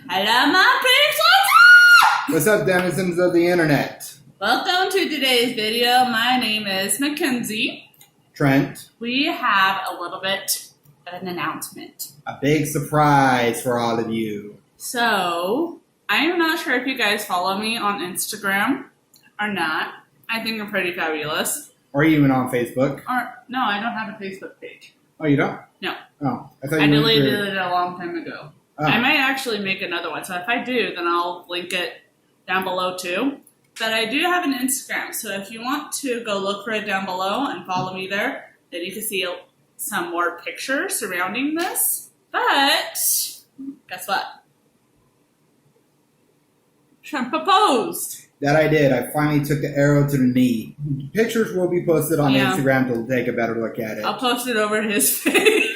Hello, my peeps! What's up, denizens of the internet? Welcome to today's video. My name is McKenzi. Trent. We have a little bit of an announcement. A big surprise for all of you. So, I am not sure if you guys follow me on Instagram or not. I think I'm pretty fabulous. Or even on Facebook. No, I don't have a Facebook page. Oh, you don't? No. Oh, I thought I you deleted it a long time ago. Oh. I might actually make another one. So if I do, then I'll link it down below too. But I do have an Instagram. So if you want to go look for it down below and follow me there, then you can see some more pictures surrounding this. But guess what? Trump proposed. That I did. I finally took the arrow to the knee. Pictures will be posted on Instagram to take a better look at it. I'll post it over his face.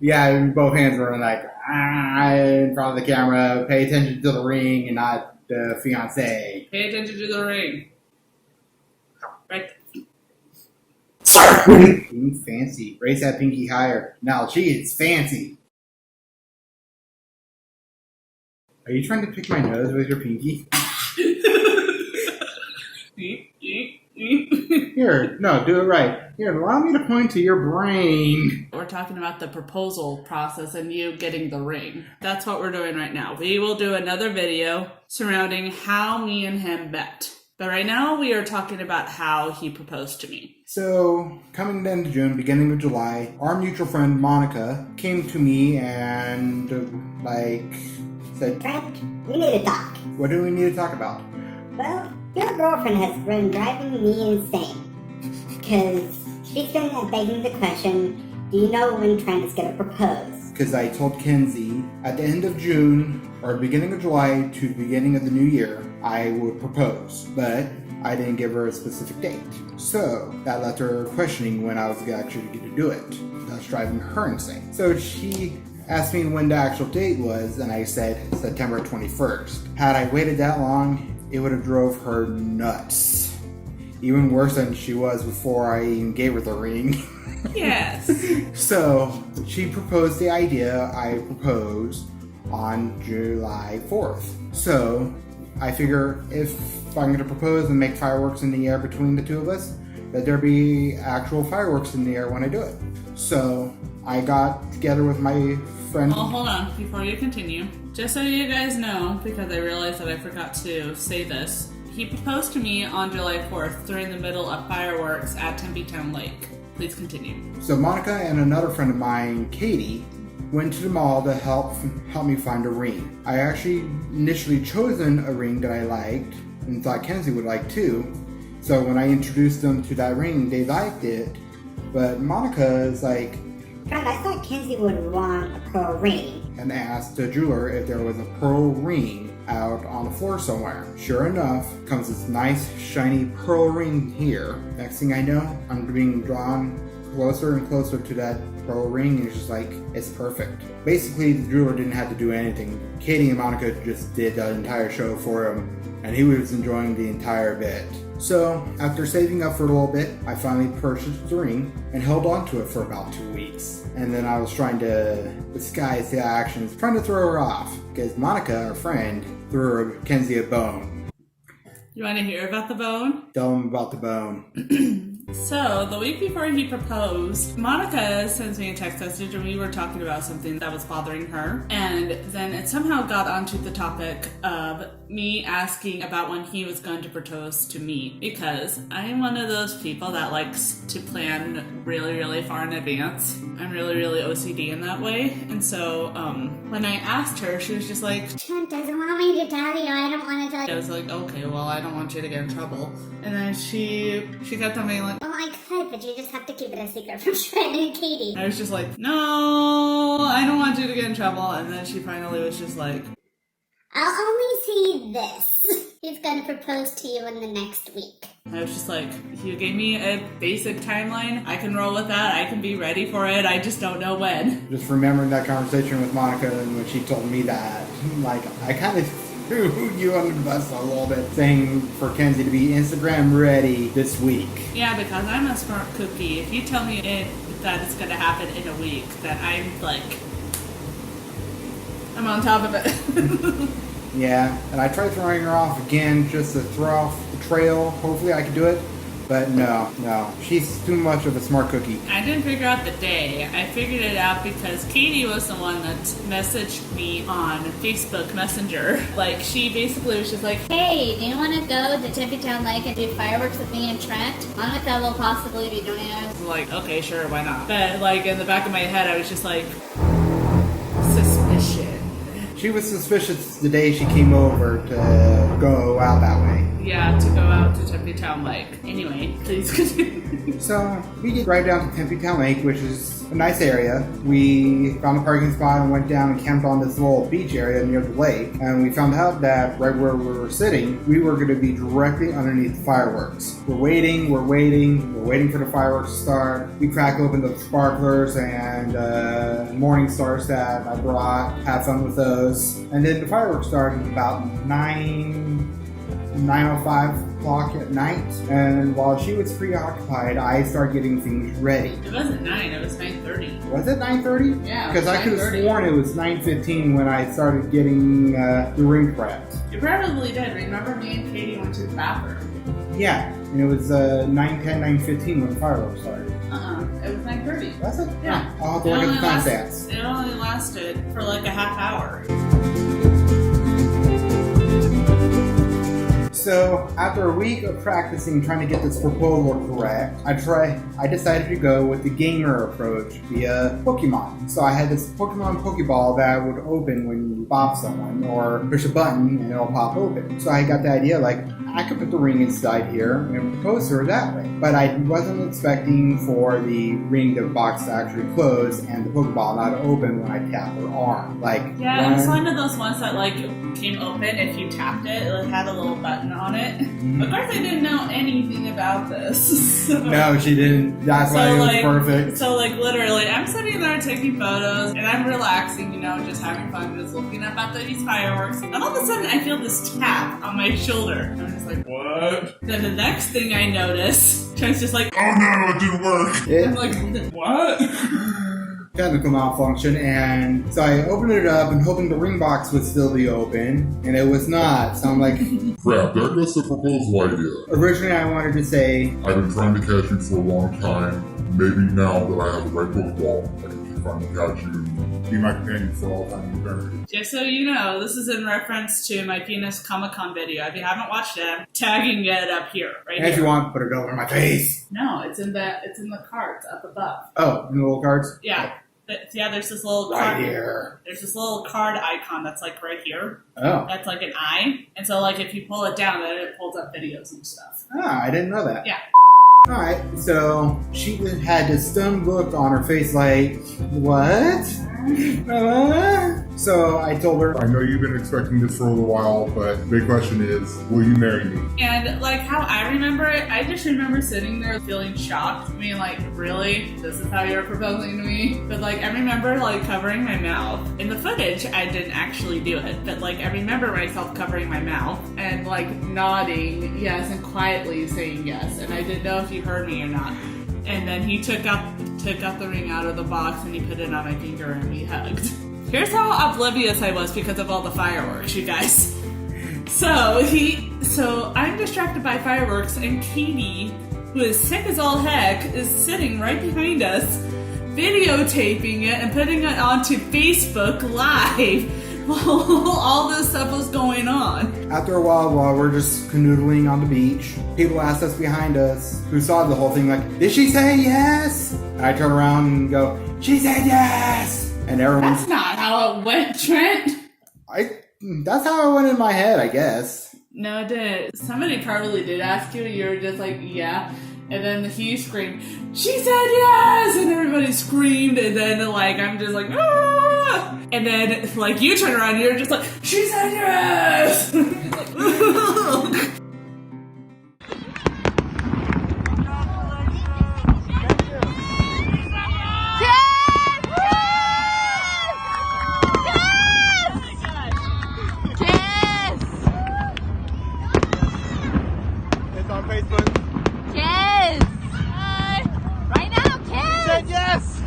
Yeah, both hands were like, in front of the camera. Pay attention to the ring and not the fiancé. Pay attention to the ring. Right. Ooh, fancy. Raise that pinky higher. Now she is fancy. Are you trying to pick my nose with your pinky? Here, no, do it right. Here, allow me to point to your brain. We're talking about the proposal process and you getting the ring. That's what we're doing right now. We will do another video surrounding how me and him met. But right now we are talking about how he proposed to me. So, coming the end of June, beginning of July, our mutual friend Monica came to me and, said, Trent, we need to talk. What do we need to talk about? Well, your girlfriend has been driving me insane. Because she's been begging the question, do you know when Trent is going to propose? Because I told Kenzie at the end of June or beginning of July to the beginning of the new year, I would propose. But I didn't give her a specific date. So that left her questioning when I was actually going to do it. That's driving her insane. So she asked me when the actual date was, and I said September 21st. Had I waited that long, it would have drove her nuts. Even worse than she was before I even gave her the ring. Yes. So she proposed the idea, I proposed on July 4th. So I figure if I'm going to propose and make fireworks in the air between the two of us, that there be actual fireworks in the air when I do it. So I got together with my friend. Well, hold on before you continue. Just so you guys know, because I realized that I forgot to say this, he proposed to me on July 4th during the middle of fireworks at Tempe Town Lake. Please continue. So Monica and another friend of mine, Katie, went to the mall to help me find a ring. I actually initially chosen a ring that I liked and thought Kenzie would like too. So when I introduced them to that ring, they liked it. But Monica is like, Trent, I thought Kenzie would want a pearl ring. And asked the jeweler if there was a pearl ring out on the floor somewhere. Sure enough, comes this nice shiny pearl ring here. Next thing I know, I'm being drawn closer and closer to that pearl ring, and it's just like, it's perfect. Basically, the jeweler didn't have to do anything. Katie and Monica just did the entire show for him, and he was enjoying the entire bit. So, after saving up for a little bit, I finally purchased the ring and held on to it for about 2 weeks. And then I was trying to disguise the actions, trying to throw her off, because Monica, our friend, threw Kenzie a bone. You want to hear about the bone? Tell them about the bone. So, the week before he proposed, Monica sends me a text message and we were talking about something that was bothering her. And then it somehow got onto the topic of me asking about when he was going to propose to me. Because I am one of those people that likes to plan really, really far in advance. I'm really, really OCD in that way. And so, when I asked her, she was just like, Trent doesn't want me to tell you, I don't want to tell you. I was like, okay, well, I don't want you to get in trouble. And then she kept on being like, Well, I could, but you just have to keep it a secret from Trent and Katie. I was just like, no, I don't want you to get in trouble. And then she finally was just like, I'll only see this. He's going to propose to you in the next week. I was just like, you gave me a basic timeline. I can roll with that. I can be ready for it. I just don't know when. Just remembering that conversation with Monica and when she told me that, like, I kind of threw you under the bus a little bit, saying for Kenzie to be Instagram ready this week. Yeah, because I'm a smart cookie. If you tell me that it's going to happen in a week, then I'm like, I'm on top of it. Yeah, and I tried throwing her off again just to throw off the trail. Hopefully I could do it. But no. She's too much of a smart cookie. I didn't figure out the day. I figured it out because Katie was the one that messaged me on Facebook Messenger. Like, she basically was just like, Hey, do you want to go to Tippy Town Lake and do fireworks with me and Trent? Monica will possibly be doing it. like, okay, sure, why not? But, like, in the back of my head, I was just like, suspicion. She was suspicious the day she came over to go out that way. Yeah, to go out to Tempe Town Lake. Anyway, please continue. So we get right down to Tempe Town Lake, which is a nice area. We found a parking spot and went down and camped on this little beach area near the lake. And we found out that right where we were sitting, we were going to be directly underneath the fireworks. We're waiting for the fireworks to start. We crack open the sparklers and morning stars that I brought, had fun with those. And then the fireworks started about 9:05 o'clock at night, and while she was preoccupied, I started getting things ready. It wasn't 9, it was 9:30. Was it 9:30? Yeah, because I could have sworn it was 9:15 when I started getting the ring prepped. You probably did. Remember me and Katie went to the bathroom? Yeah, and it was 9:10, 9:15 when the fireworks started. It was 9:30. Was it? Yeah. I'll have to look at the timestamps. It only lasted for like a half hour. So after a week of practicing trying to get this proposal correct, I decided to go with the gamer approach via Pokemon. So I had this Pokemon Pokeball that would open when you bop someone or push a button and it'll pop open. So I got the idea like I could put the ring inside here and propose to her that way. But I wasn't expecting for the ring the box to actually close and the Pokeball not to open when I tap her arm. Yeah, it was one of those ones that like came open if you tapped it. It had a little button on it. Mm-hmm. Of course, I didn't know anything about this. So. No, she didn't. That's why it was perfect. So like literally, I'm sitting there taking photos and I'm relaxing, you know, just having fun, just looking up at these fireworks. And all of a sudden, I feel this tap on my shoulder. I'm just like, what? Then the next thing I notice, Trent's just like, oh no, it didn't work. I'm like, what? Technical malfunction, and so I opened it up and hoping the ring box would still be open, and it was not. So I'm like, crap, there goes the proposal idea. Originally I wanted to say, I've been trying to catch you for a long time. Maybe now that I have the right Pokeball, I can finally catch you and be my companion for all time and eternity. Just so you know, this is in reference to my penis Comic-Con video. If you haven't watched it, I'm tagging it up here, right if here. you want, put it over my face. No, it's in the cards up above. Oh, in the little cards? Yeah. Yeah, there's this little Right card. here. There's this little card icon that's like right here. Oh. That's like an eye. And so like if you pull it down, then it pulls up videos and stuff. Ah, I didn't know that. Yeah. Alright, so she had this stunned look on her face like, what? So I told her, I know you've been expecting this for a little while, but the big question is, will you marry me? And like how I remember it, I just remember sitting there feeling shocked, being like, really? This is how you're proposing to me? But like I remember like covering my mouth. In the footage, I didn't actually do it, but like I remember myself covering my mouth and like nodding yes and quietly saying yes. And I didn't know if you heard me or not. And then he took out the ring out of the box and he put it on my finger and we hugged. Here's how oblivious I was because of all the fireworks, you guys. So I'm distracted by fireworks and Katie, who is sick as all heck, is sitting right behind us, videotaping it and putting it onto Facebook Live while all this stuff was going on. after a while we're just canoodling on the beach, people asked us behind us, who saw the whole thing, like, did she say yes? And I turn around and go, she said yes! And everyone's... That's not how it went, Trent. That's how it went in my head, I guess. No, it didn't. Somebody probably did ask you, and you were just like, yeah. And then he screamed, she said yes! And everybody screamed, and then, like, I'm just like, ah! And then, like, you turn around, and you're just like, she said yes! Like, It's on Facebook. Kiss! Right now, kiss! Said yes! Yes!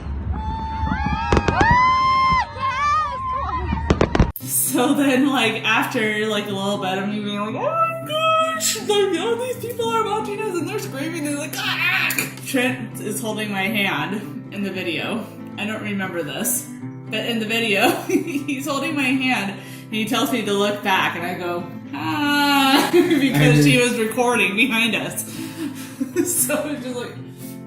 Come on. So then, like, after, like, a little bit of me being like, oh my gosh, like, all these people are watching us and they're screaming and they're like, ah! Trent is holding my hand in the video. I don't remember this, but in the video, he's holding my hand and he tells me to look back and I go, ah, because she was recording behind us. So it's just like,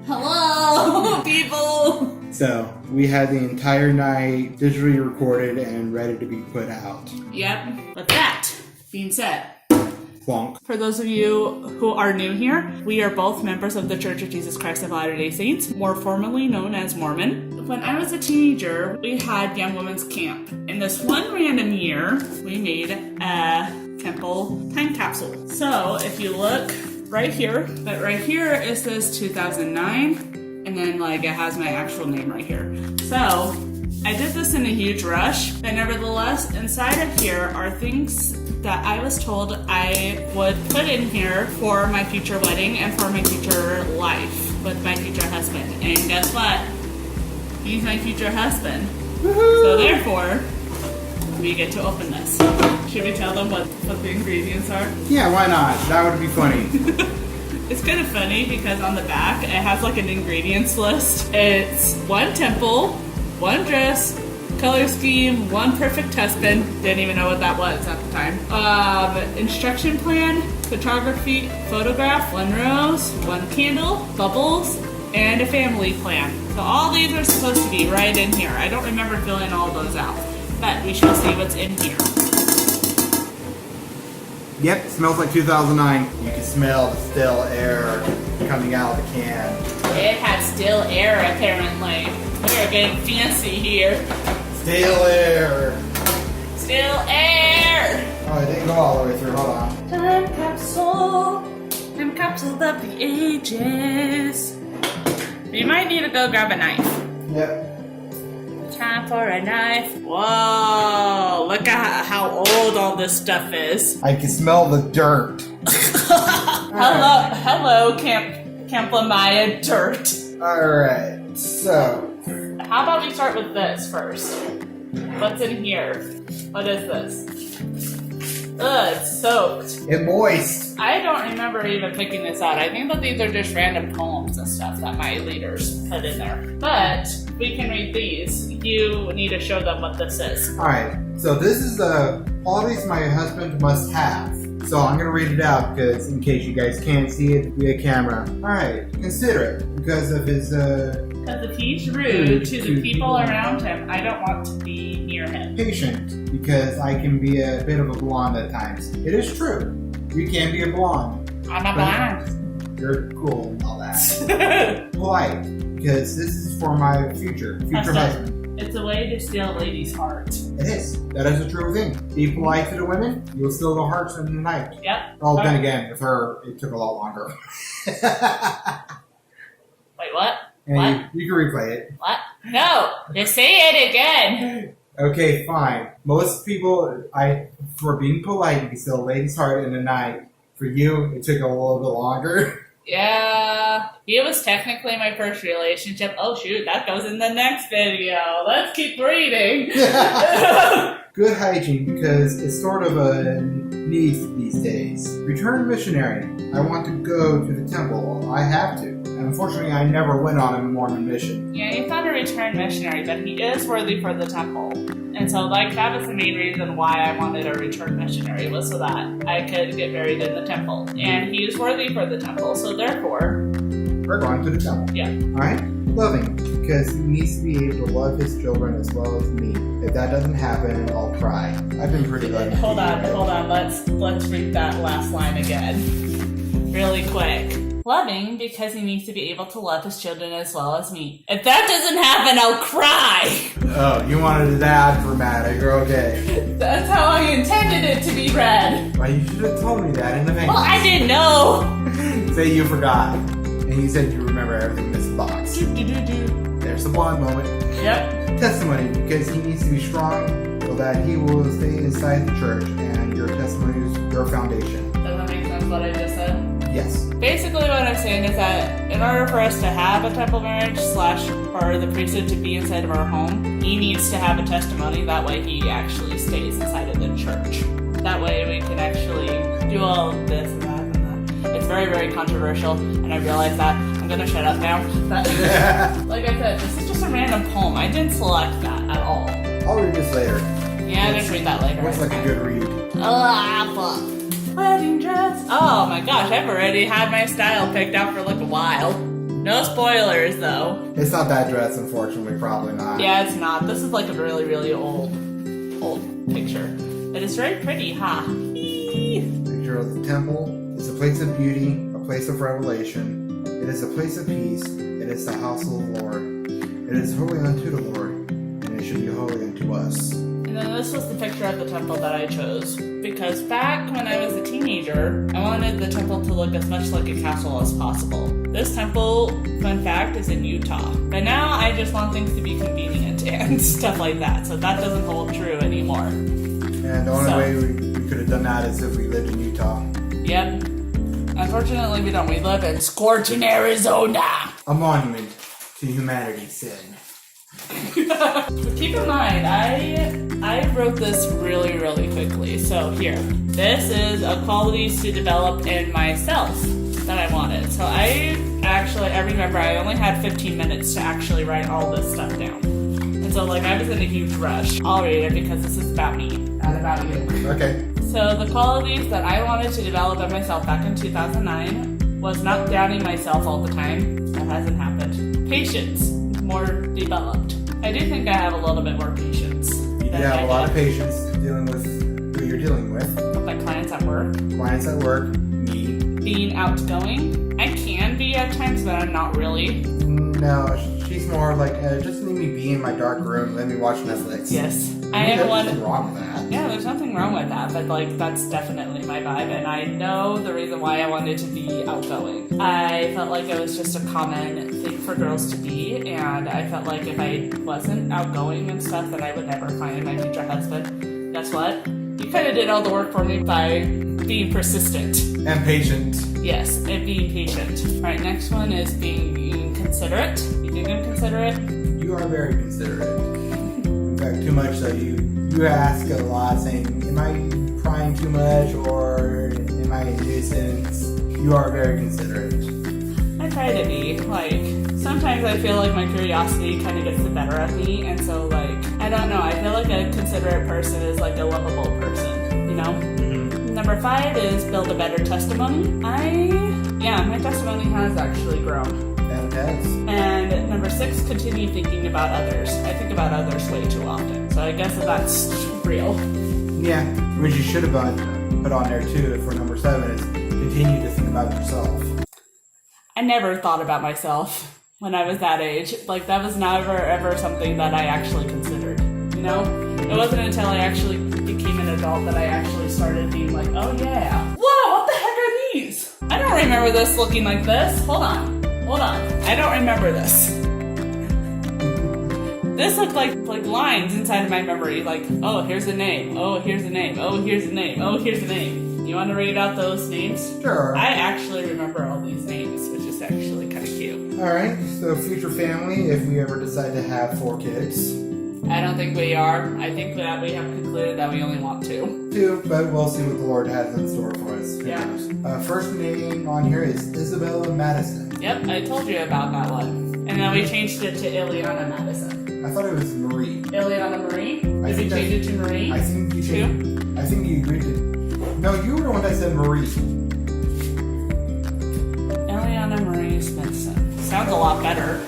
hello, people. So we had the entire night digitally recorded and ready to be put out. Yep. With that being said, Bonk. for those of you who are new here, we are both members of the Church of Jesus Christ of Latter-day Saints, more formally known as Mormon. When I was a teenager, we had Young Women's Camp. In this one random year, we made a temple time capsule. So if you look right here, but right here it says 2009. And then, like, it has my actual name right here. So, I did this in a huge rush, but nevertheless, inside of here are things that I was told I would put in here for my future wedding and for my future life with my future husband. And guess what? He's my future husband. Woo-hoo! So therefore, we get to open this. Should we tell them what the ingredients are? Yeah, why not? That would be funny. It's kind of funny because on the back it has like an ingredients list. It's 1 temple, 1 dress, color scheme, 1 perfect husband. Didn't even know what that was at the time. Instruction plan, photography, photograph, 1 rose, 1 candle, bubbles, and a family plan. So all these are supposed to be right in here. I don't remember filling all those out, but we shall see what's in here. Yep, smells like 2009. You can smell the still air coming out of the can. It has still air apparently. We're getting fancy here. Still air. Still air! Oh, it didn't go all the way through. Hold on. Time capsule. Time capsule of the ages. You might need to go grab a knife. Yep. Time for a knife. Whoa! Look at how old all this stuff is. I can smell the dirt. Hello, Camp Lamaya dirt. Alright, so. How about we start with this first? What's in here? What is this? Ugh, it's soaked. It's moist. I don't remember even picking this out. I think that these are just random poems and stuff that my leaders put in there. But we can read these. You need to show them what this is. Alright, so this is the qualities my husband must have. So I'm going to read it out because in case you guys can't see it via camera. Alright, considerate because of his Because if he's rude to the people around him, I don't want to be near him. patient because I can be a bit of a blonde at times. It is true. You can be a blonde. I'm a blonde. You're cool and all that. Polite because this is for my future husband. It's a way to steal ladies' heart. It is. That is a true thing. Be polite to the women, you'll steal the hearts in the night. Yep. Oh, then again, with her, it took a lot longer. Wait, what? And What? you can replay it. What? No! Just say it again! Okay, fine. Most people, for being polite, you can steal a lady's heart in the night. For you, it took a little bit longer. Yeah, he was technically my first relationship. Oh shoot, that goes in the next video. Let's keep reading. Good hygiene, because it's sort of a need these days. Return missionary. I want to go to the temple. I have to. Unfortunately, I never went on a Mormon mission. Yeah, he's not a returned missionary, but he is worthy for the temple. And so, like, that was the main reason why I wanted a returned missionary, was so that I could get married in the temple. And he is worthy for the temple, so therefore... We're going to the temple. Yeah. Alright? Loving, because he needs to be able to love his children as well as me. If that doesn't happen, I'll cry. I've been pretty loving. Hold on. Let's read that last line again. Really quick. Loving because he needs to be able to love his children as well as me. If that doesn't happen, I'll cry! Oh, you wanted that dramatic. Okay. That's how I intended it to be read. Well, you should have told me that in advance. Well, I didn't know. Say you forgot. And you said you remember everything in this box. There's the blonde moment. Yep. Testimony, because he needs to be strong so that he will stay inside the church and your testimony is your foundation. Does that make sense what I just said? Yes. Basically, what I'm saying is that in order for us to have a temple marriage / for the priesthood to be inside of our home, he needs to have a testimony. That way he actually stays inside of the church. That way we can actually do all of this and that and that. It's very, very controversial, and I realize that. I'm gonna shut up now. But like I said, this is just a random poem. I didn't select that at all. I'll read this later. Yeah, I'm gonna read that later. Looks like a good read. Fuck. Wedding dress. Oh my gosh, I've already had my style picked out for like a while. No spoilers though. It's not that dress, unfortunately. Probably not. Yeah, it's not. This is like a really, really old picture. It is very pretty, huh? Picture of the temple. It's a place of beauty, a place of revelation. It is a place of peace. It is the house of the Lord. It is holy unto the Lord, and it should be holy unto us. And then this was the picture of the temple that I chose. Because back when I was a teenager, I wanted the temple to look as much like a castle as possible. This temple, fun fact, is in Utah. But now I just want things to be convenient and stuff like that. So that doesn't hold true anymore. And the only way we could have done that is if we lived in Utah. Yep. Unfortunately, we don't. We live in scorching Arizona. A monument to humanity's sin. But keep in mind, I wrote this really, really quickly. So here, this is a qualities to develop in myself that I wanted. So I remember I only had 15 minutes to actually write all this stuff down. And so like I was in a huge rush. I'll read it because this is about me, not about you. Okay. So the qualities that I wanted to develop in myself back in 2009 was not doubting myself all the time. That hasn't happened. Patience, more developed. I do think I have a little bit more patience. You have a lot of patience dealing with who you're dealing with. With my clients at work. Clients at work, me. Being outgoing. I can be at times, but I'm not really. No, she's more like, just leave me be in my dark room, let me watch Netflix. Yes. I mean, there's nothing wrong with that. Yeah, there's nothing wrong with that, but like that's definitely my vibe, and I know the reason why I wanted to be outgoing. I felt like it was just a common thing for girls to be, and I felt like if I wasn't outgoing and stuff, that I would never find my future husband. Guess what? You kind of did all the work for me by being persistent. And patient. Yes, and being patient. Alright, next one is being considerate. You think I'm considerate? You are very considerate. In fact, too much so you ask a lot saying, am I crying too much or am I a nuisance? You are very considerate. I try to be. Like, sometimes I feel like my curiosity kind of gets the better of me, and so like, I don't know, I feel like a considerate person is like a lovable person, you know? Mm-hmm. Number 5 is build a better testimony. My testimony has actually grown. That it has. And number 6, continue thinking about others. I think about others way too often, so I guess that's real. Yeah, which you should have put on there too for number 7 is continue to think about yourself. I never thought about myself when I was that age. Like, that was never ever something that I actually considered, you know? It wasn't until I actually became an adult that I actually started being like, oh yeah. Whoa, what the heck are these? I don't remember this looking like this. Hold on. I don't remember this. This looked like lines inside of my memory, like, oh, here's a name, oh, here's a name, oh, here's a name, oh, here's a name. You want to read out those names? Sure. I actually remember all these names, which is actually kind of cute. Alright, so future family, if we ever decide to have 4 kids. I don't think we are. I think that we have concluded that we only want 2. 2, but we'll see what the Lord has in store for us. Who Yeah. knows? First name on here is Isabella Madison. Yep, I told you about that one. And then we changed it to Ileana Madison. I thought it was Marie. Ileana Marie? I Did we think change it to Marie? I think you changed. I think you agreed to. No, you were the one that said Marie. Ileana Marie Smithson. Sounds a lot better.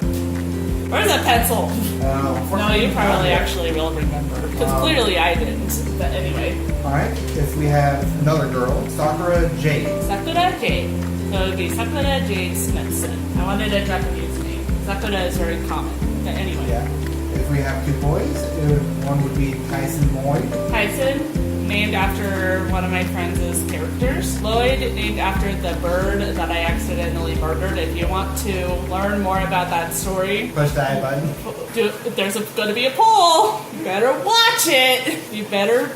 Where's that pencil? No, you probably actually will remember. Because clearly I didn't. But anyway. Alright, if we have another girl, Sakura Jade. Sakura Jade. So it would be Sakura Jade Smithson. I wanted a Japanese name. Sakura is very common. But anyway. Yeah. If we have 2 boys, one would be Tyson Lloyd. Tyson, named after one of my friends' characters. Lloyd, named after the bird that I accidentally murdered. If you want to learn more about that story, Push the I button. There's going to be a poll. You better watch it. You better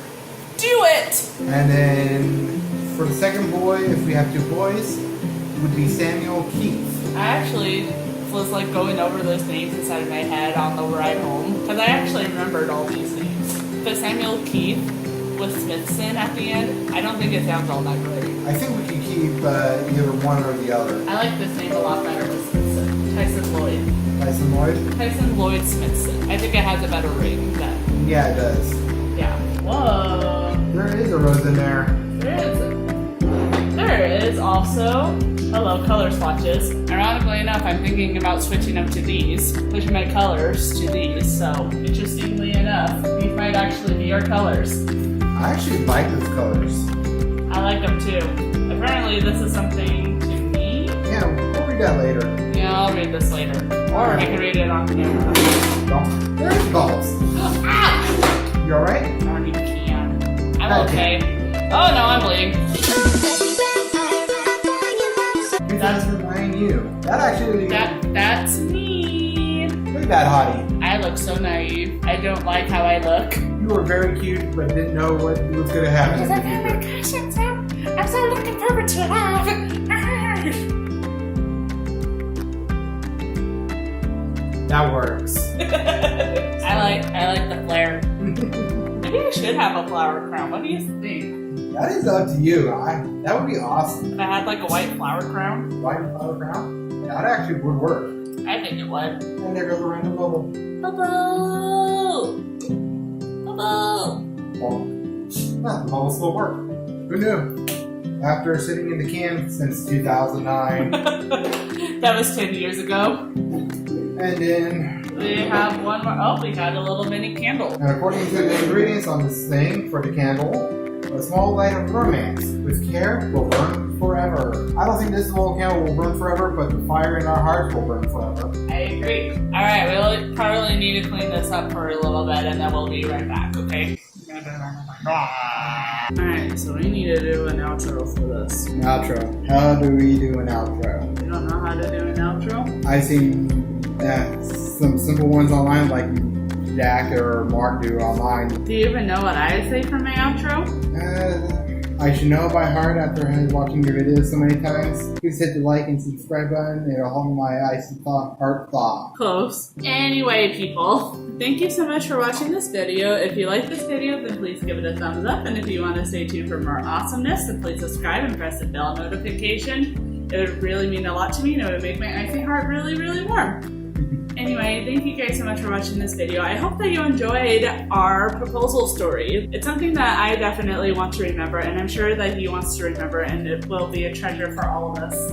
do it. And then for the second boy, if we have 2 boys, would be Samuel Keith. I actually was like going over those names inside of my head on the ride home because I actually remembered all these names. But Samuel Keith with Smithson at the end, I don't think it sounds all that great. I think we can keep either one or the other. I like this name a lot better with Smithson. Tyson Lloyd. Tyson Lloyd? Tyson Lloyd Smithson. I think it has a better ring than. Yeah, it does. Yeah. Whoa. There is a rose in there. There is. There is also. Hello, color swatches. Ironically enough, I'm thinking about switching them to these, switching my colors to these. So, interestingly enough, these might actually be our colors. I actually like those colors. I like them too. Apparently, this is something to me. Yeah, we'll read that later. Yeah, I'll read this later. Or I can read it on camera. Oh, there's balls. Ah! You alright? I don't even can. I'm okay. Oh no, I'm bleeding. 2009 you. That actually. That's me. Look at that hottie. I look so naive. I don't like how I look. You were very cute, but didn't know what was going to happen. He's like, oh my gosh, I'm so looking forward to it. That works. I like the flare. Maybe I should have a flower crown. What do you think? That is up to you. That would be awesome. If I had like a white flower crown, White flower crown? That actually would work. I think it would. And there goes a random bubble. Bubble! Bubble! Well, the bubble still work. Who knew? After sitting in the can since 2009. That was 10 years ago. And then, We have one more. Oh, we got a little mini candle. and according to the ingredients on this thing for the candle, a small light of romance with care will burn forever. I don't think this little candle will burn forever, but the fire in our hearts will burn forever. I agree. Alright, we'll probably need to clean this up for a little bit and then we'll be right back, okay? Alright, so we need to do an outro for this. An outro. How do we do an outro? You don't know how to do an outro? I've seen some simple ones online, like Jack or Mark do online. Do you even know what I say for my outro? I should know by heart after watching your videos so many times. Please hit the like and subscribe button. It'll hold my icy heart thaw. Close. Anyway, people, thank you so much for watching this video. If you like this video, then please give it a thumbs up. And if you want to stay tuned for more awesomeness, then please subscribe and press the bell notification. It would really mean a lot to me and it would make my icy heart really, really warm. Anyway, thank you guys so much for watching this video. I hope that you enjoyed our proposal story. It's something that I definitely want to remember, and I'm sure that he wants to remember, and it will be a treasure for all of us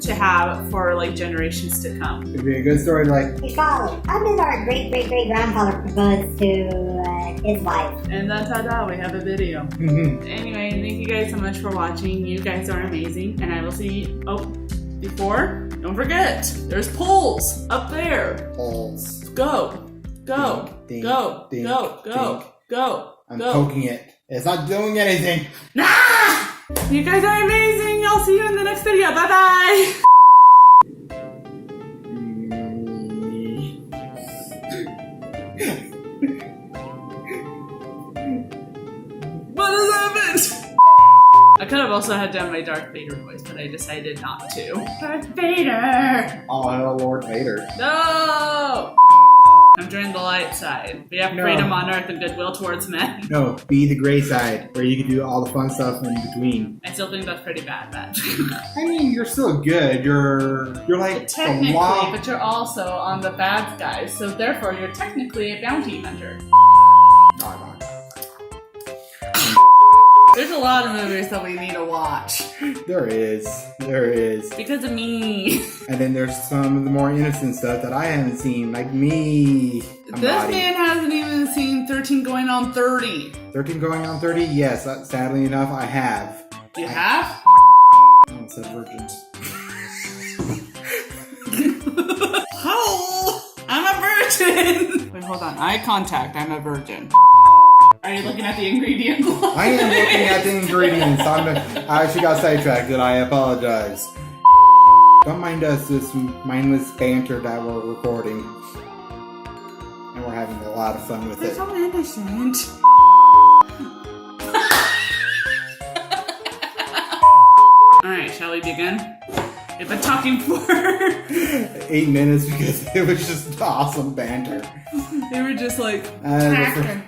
to have for like generations to come. It'd be a good story like, Hey, Charlie, how did our great-great-great-grandfather propose to his wife? And then ta-da, we have a video. Anyway, thank you guys so much for watching. You guys are amazing, and I will see you. Oh, before, don't forget, there's polls up there. balls. Go, go, Dink, go, dink, go, go, dink. go, I'm go. poking it. It's not doing anything. Nah! You guys are amazing. I'll see you in the next video. Bye bye. What has happened? I could have also had done my Darth Vader voice, but I decided not to. Darth Vader! Oh, hello, Lord Vader. No! I'm joining the light side. We have No. freedom on earth and goodwill towards men. No, be the gray side, where you can do all the fun stuff in between. I still think that's pretty bad, but I mean, you're still good. You're like technically, the law. but you're also on the bad guys, so therefore you're technically a bounty hunter. There's a lot of movies that we need to watch There is. because of me. And then there's some of the more innocent stuff that I haven't seen, like me. I'm This naughty. man hasn't even seen 13 going on 30. 13 going on 30? Yes, sadly enough, I have. You have? I almost said virgin. Oh, I'm a virgin. Wait, hold on. Eye contact. I'm a virgin. Are you looking at the ingredients? I am looking at the ingredients. I actually got sidetracked and I apologize. Don't mind us, this mindless banter that we're recording. And we're having a lot of fun with We're it. so innocent. Alright, shall we begin? We've been talking for 8 minutes because it was just awesome banter. they were just like talking.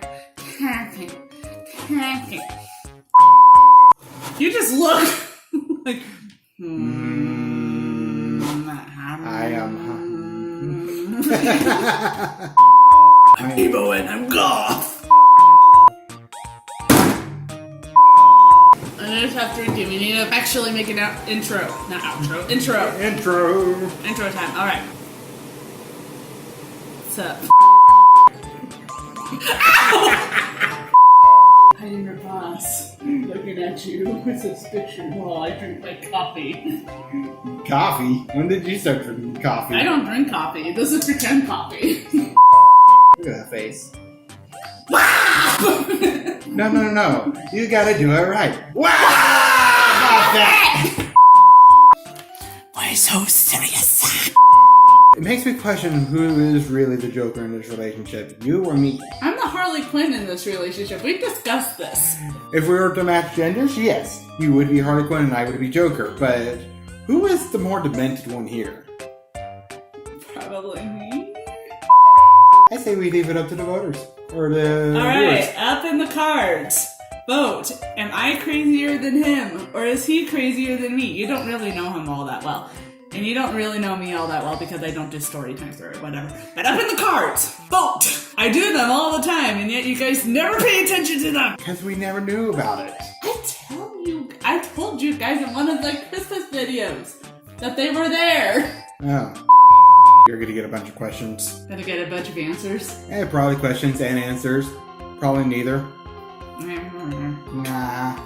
You just look like I am. I'm emo and I'm goth. I just have drinking. We need to actually make an intro. Not outro. Intro. Intro time. Alright. What's up? I am your boss. Looking at you with suspicion while I drink my coffee. Coffee? When did you start drinking coffee? I don't drink coffee. This is pretend coffee. Look at that face. No. You gotta do it right. Wow! About that. Why so serious? It makes me question who is really the Joker in this relationship, you or me. I'm the Harley Quinn in this relationship. We've discussed this. If we were to match genders, yes, you would be Harley Quinn and I would be Joker, but who is the more demented one here? Probably me. I say we leave it up to the voters. Or the Alright, viewers. up in the cards. Vote. Am I crazier than him? Or is he crazier than me? You don't really know him all that well. And you don't really know me all that well because I don't do story times or whatever. But up in the cards. Vote. I do them all the time and yet you guys never pay attention to them. Because we never knew about it. I told you guys in one of the Christmas videos that they were there. Oh. You're gonna get a bunch of questions. Gonna get a bunch of answers. Probably questions and answers. Probably neither. Nah.